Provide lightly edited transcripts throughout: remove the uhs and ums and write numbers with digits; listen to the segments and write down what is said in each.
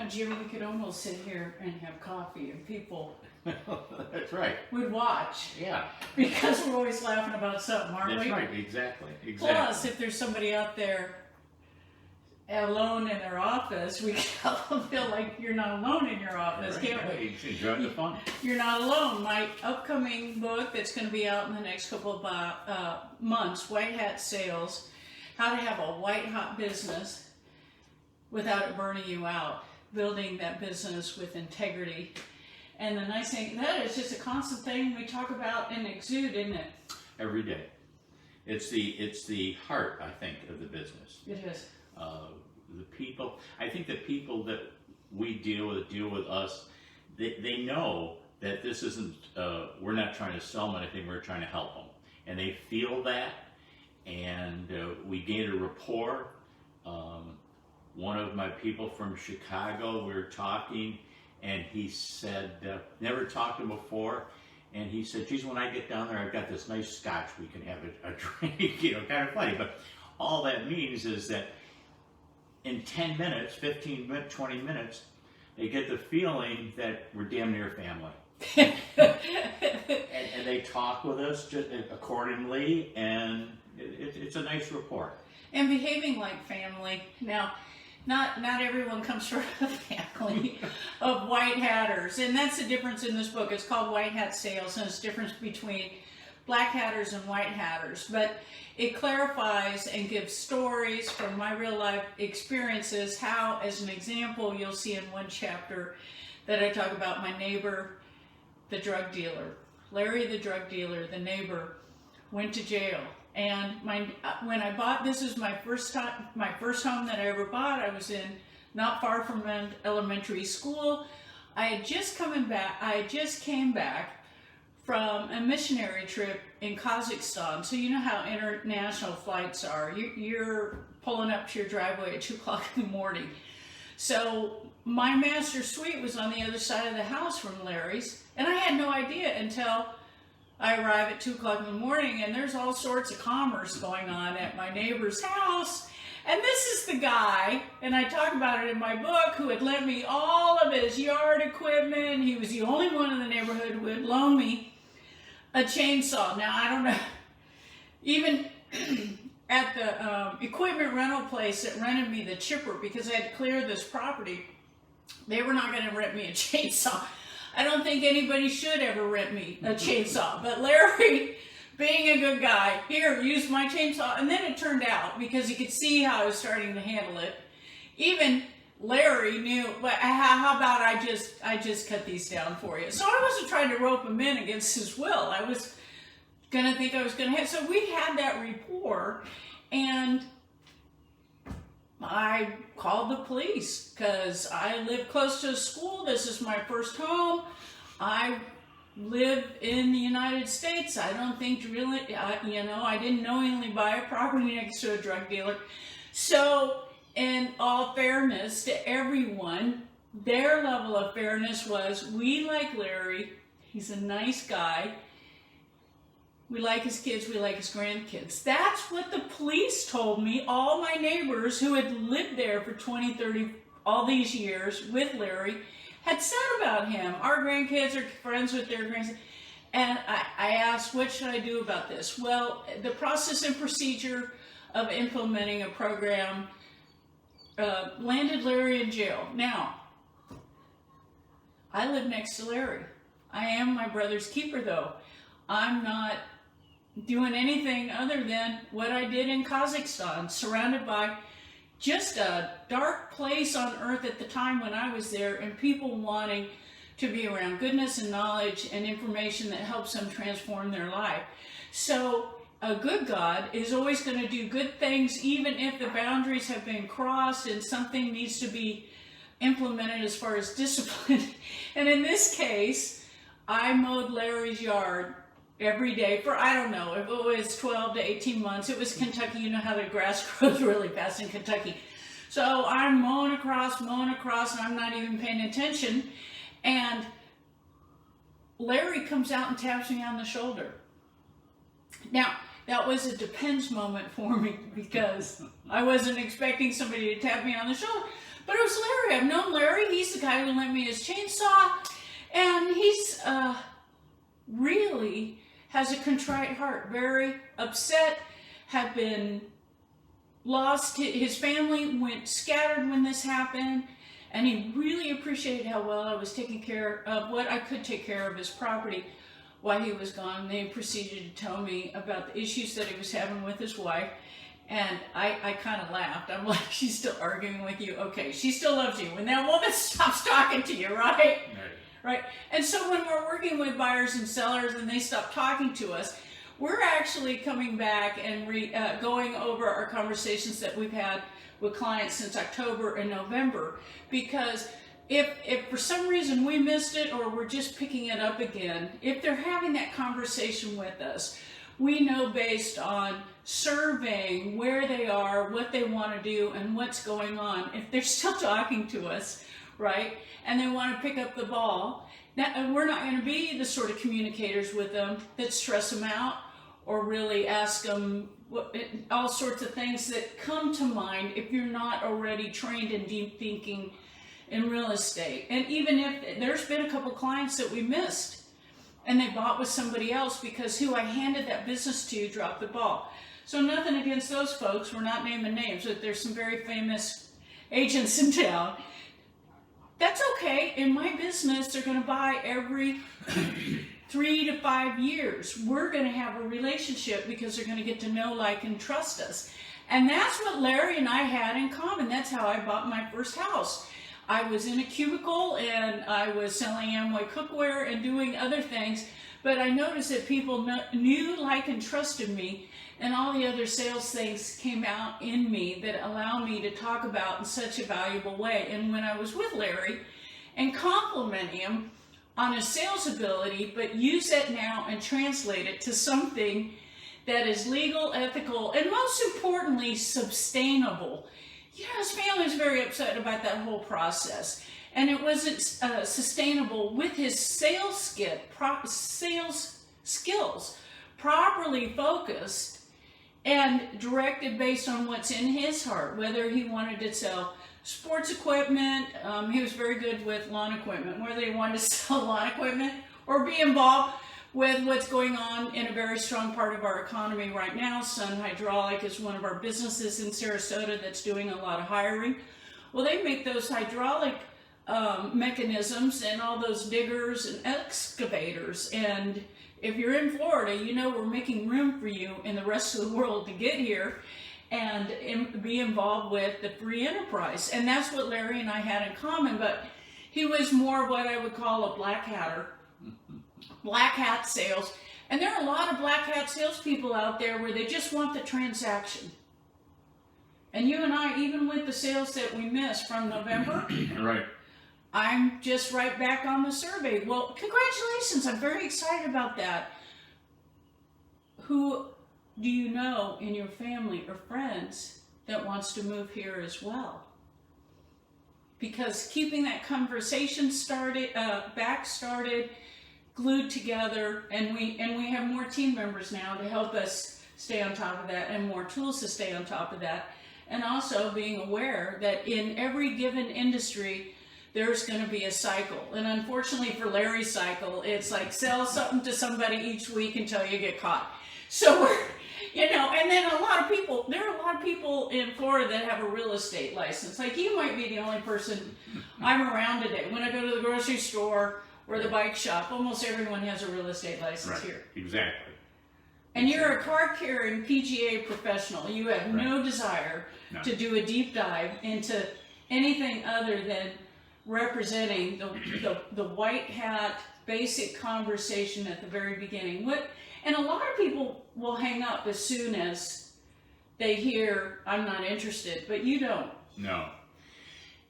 Jim, we could almost sit here and have coffee and people That's right. would watch. Yeah. Because we're always laughing about something, aren't we? That's right. Exactly. Plus, if there's somebody out there alone in their office, we can help them feel like you're not alone in your office, right, can't right. we? Enjoy the fun. You're not alone. My upcoming book that's going to be out in the next couple of months, White Hat Sales, How to Have a White Hot Business Without It Burning You Out, Building That Business with Integrity. And the nice thing, that is just a constant thing we talk about and exude, isn't it? Every day. It's the heart, I think, of the business. It is. The people, I think the people that we deal with us, they know that this isn't, we're not trying to sell them anything, we're trying to help them. And they feel that, and we gain a rapport. One of my people from Chicago, we were talking, and he said, never talked to him before, and he said, geez, when I get down there, I've got this nice scotch, we can have a drink, you know, kind of funny. But all that means is that in 10 minutes, 15 minutes, 20 minutes, they get the feeling that we're damn near family. and they talk with us just accordingly, and it's a nice rapport. And behaving like family. Now, not everyone comes from a family of white hatters, and that's the difference in this book. It's called White Hat Sales, and it's the difference between black hatters and white hatters. But it clarifies and gives stories from my real life experiences. How, as an example, you'll see in one chapter that I talk about my neighbor, the drug dealer. Larry, the drug dealer, the neighbor, went to jail. And when I bought, this is my first home that I ever bought. I was in not far from an elementary school. I just came back from a missionary trip in Kazakhstan. So you know how international flights are. You're pulling up to your driveway at 2 o'clock in the morning. So my master suite was on the other side of the house from Larry's, and I had no idea until I arrive at 2 o'clock in the morning, and there's all sorts of commerce going on at my neighbor's house. And this is the guy, and I talk about it in my book, who had lent me all of his yard equipment. He was the only one in the neighborhood who would loan me a chainsaw. Now, I don't know, even at the equipment rental place that rented me the chipper, because I had to clear this property, they were not going to rent me a chainsaw. I don't think anybody should ever rent me a chainsaw, but Larry, being a good guy, here, used my chainsaw, and then it turned out, because he could see how I was starting to handle it, even Larry knew, but how about I just cut these down for you. So I wasn't trying to rope him in against his will. I was going to think I was going to have, so we had that rapport, and I called the police because I live close to a school. This is my first home. I live in the United States. I don't think really, I didn't knowingly buy a property next to a drug dealer. So, in all fairness to everyone, their level of fairness was, we like Larry. He's a nice guy. We like his kids, we like his grandkids. That's what the police told me. All my neighbors who had lived there for 20, 30, all these years with Larry had said about him. Our grandkids are friends with their grandkids. And I asked, what should I do about this? Well, the process and procedure of implementing a program landed Larry in jail. Now, I live next to Larry. I am my brother's keeper, though. I'm not doing anything other than what I did in Kazakhstan, surrounded by just a dark place on earth at the time when I was there, and people wanting to be around goodness and knowledge and information that helps them transform their life. So a good God is always going to do good things, even if the boundaries have been crossed and something needs to be implemented as far as discipline. And in this case, I mowed Larry's yard every day for, I don't know, if it was 12 to 18 months. It was Kentucky. You know how the grass grows really fast in Kentucky. So I'm mowing across, and I'm not even paying attention. And Larry comes out and taps me on the shoulder. Now, that was a depends moment for me, because I wasn't expecting somebody to tap me on the shoulder. But it was Larry. I've known Larry. He's the guy who lent me his chainsaw. And he's really has a contrite heart, very upset, had been lost. His family went scattered when this happened. And he really appreciated how well I was taking care of what I could take care of his property while he was gone. They proceeded to tell me about the issues that he was having with his wife. And I kind of laughed. I'm like, she's still arguing with you? Okay, she still loves you. When that woman stops talking to you, right? Right. And so when we're working with buyers and sellers and they stop talking to us, we're actually coming back and going over our conversations that we've had with clients since October and November. Because if for some reason we missed it or we're just picking it up again, if they're having that conversation with us, we know based on surveying where they are, what they want to do, and what's going on. If they're still talking to us, right, and they want to pick up the ball, now, we're not going to be the sort of communicators with them that stress them out or really ask them all sorts of things that come to mind if you're not already trained in deep thinking in real estate. And even if there's been a couple clients that we missed and they bought with somebody else because who I handed that business to dropped the ball. So nothing against those folks. We're not naming names, but there's some very famous agents in town. That's okay. In my business, they're going to buy every 3 to 5 years. We're going to have a relationship because they're going to get to know, like, and trust us. And that's what Larry and I had in common. That's how I bought my first house. I was in a cubicle and I was selling Amway cookware and doing other things, but I noticed that people knew, like, and trusted me, and all the other sales things came out in me that allow me to talk about in such a valuable way. And when I was with Larry and complimenting him on his sales ability, but use it now and translate it to something that is legal, ethical, and most importantly, sustainable. Yeah, his family's very upset about that whole process. And it wasn't sustainable with his sales skills properly focused and directed based on what's in his heart, whether he wanted to sell sports equipment, he was very good with lawn equipment, whether he wanted to sell lawn equipment or be involved with what's going on in a very strong part of our economy right now. Sun Hydraulic is one of our businesses in Sarasota that's doing a lot of hiring. Well, they make those hydraulic mechanisms and all those diggers and excavators. And if you're in Florida, you know we're making room for you in the rest of the world to get here and be involved with the free enterprise. And that's what Larry and I had in common, but he was more of what I would call a black hatter, black hat sales. And there are a lot of black hat salespeople out there where they just want the transaction. And you and I, even with the sales that we missed from November, Right. I'm just right back on the survey. Well, congratulations. I'm very excited about that. Who do you know in your family or friends that wants to move here as well? Because keeping that conversation started, glued together, and we have more team members now to help us stay on top of that and more tools to stay on top of that. And also being aware that in every given industry, there's going to be a cycle. And unfortunately for Larry's cycle, it's like sell something to somebody each week until you get caught. So we're, and then there are a lot of people in Florida that have a real estate license. Like you might be the only person I'm around today. When I go to the grocery store or the bike shop, almost everyone has a real estate license here. Exactly. And you're a card-carrying PGA professional. You have no desire to do a deep dive into anything other than representing the white hat basic conversation at the very beginning. And a lot of people will hang up as soon as they hear, I'm not interested, but you don't. No.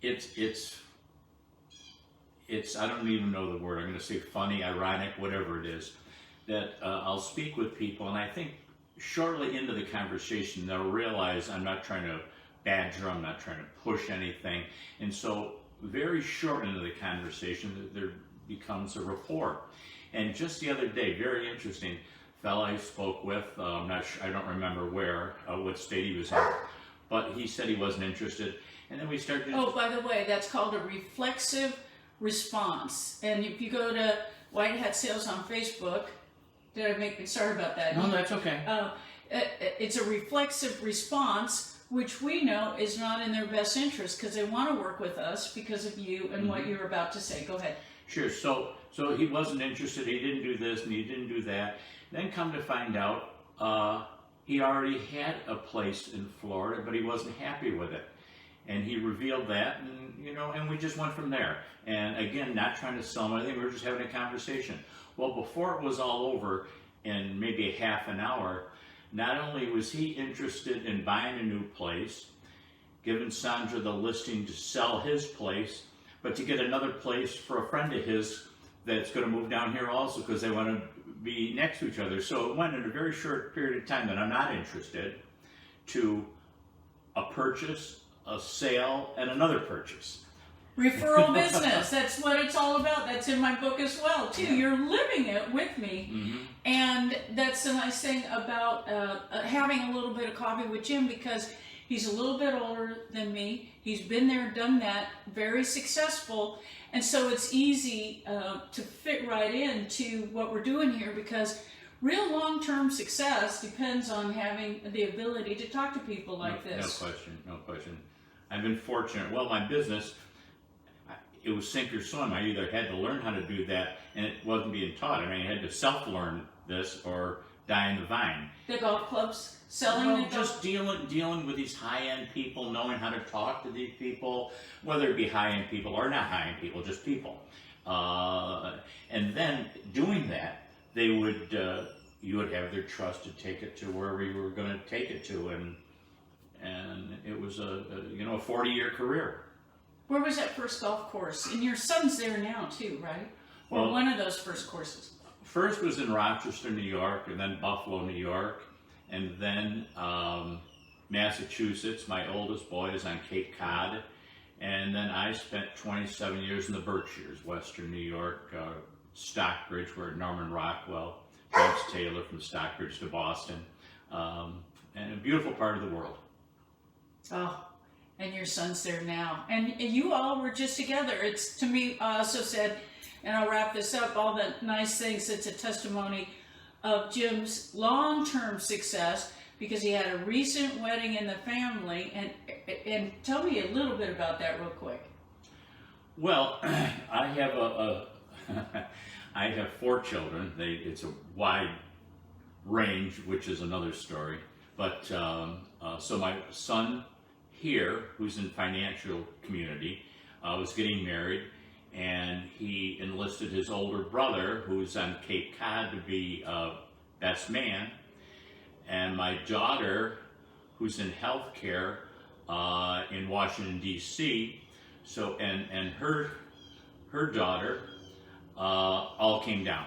It's I don't even know the word. I'm going to say funny, ironic, whatever it is, that I'll speak with people, and I think shortly into the conversation, they'll realize I'm not trying to badger, I'm not trying to push anything. And so very short into the conversation, there becomes a rapport. And just the other day, very interesting, fellow I spoke with, I don't remember what state he was in, but he said he wasn't interested. And then we started. Oh, by the way, that's called a reflexive response. And if you go to White Hat Sales on Facebook, sorry about that. No, that's okay. It's a reflexive response, which we know is not in their best interest because they want to work with us because of you and what you're about to say. Go ahead. Sure. So he wasn't interested. He didn't do this and he didn't do that. Then come to find out, he already had a place in Florida, but he wasn't happy with it. And he revealed that, and we just went from there. And again, not trying to sell him anything, we were just having a conversation. Well, before it was all over, in maybe a half an hour, not only was he interested in buying a new place, giving Sandra the listing to sell his place, but to get another place for a friend of his that's going to move down here also because they want to be next to each other. So it went in a very short period of time that I'm not interested to a purchase, a sale, and another purchase. Referral business, that's what it's all about. That's in my book as well, too. You're living it with me. And that's the nice thing about having a little bit of coffee with Jim because he's a little bit older than me. He's been there, done that, very successful. And so it's easy to fit right into what we're doing here because real long-term success depends on having the ability to talk to people like this. No question. I've been fortunate. Well, my business, it was sink or swim. I either had to learn how to do that, and it wasn't being taught. I mean, I had to self-learn this or die in the vine. The golf clubs, selling well, the golf just dealing with these high-end people, knowing how to talk to these people, whether it be high-end people or not high-end people, just people. And then doing that, they would you would have their trust to take it to wherever you were going to take it to, and it was a 40-year career. Where was that first golf course? And your son's there now too, right? Or Well, one of those first courses? First was in Rochester, New York, and then Buffalo, New York, and then Massachusetts. My oldest boy is on Cape Cod, and then I spent 27 years in the Berkshires, Western New York, Stockbridge, where Norman Rockwell, James Taylor from Stockbridge to Boston, and a beautiful part of the world. Oh, and your son's there now. And you all were just together. It's, to me, I also said, and I'll wrap this up, all the nice things. It's a testimony of Jim's long-term success because he had a recent wedding in the family. And tell me a little bit about that real quick. Well, I have I have 4 children. It's a wide range, which is another story. But so my son here, who's in financial community, was getting married, and he enlisted his older brother, who's on Cape Cod, to be best man. And my daughter, who's in healthcare in Washington D.C., so and her daughter all came down.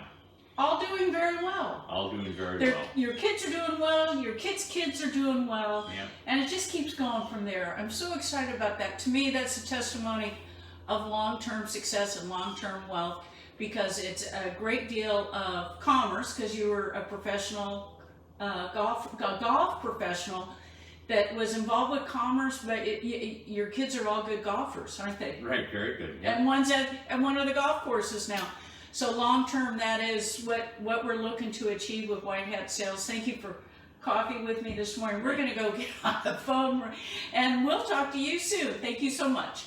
All doing very well. All doing very well. Your kids are doing well, your kids are doing well, Yeah. and it just keeps going from there. I'm so excited about that. To me, that's a testimony of long-term success and long-term wealth because it's a great deal of commerce because you were a professional golf professional that was involved with commerce, but your kids are all good golfers, aren't they? Right, very good. Yeah. And one's at one of the golf courses now. So long term, that is what we're looking to achieve with White Hat Sales. Thank you for coffee with me this morning. We're going to go get on the phone, and we'll talk to you soon. Thank you so much.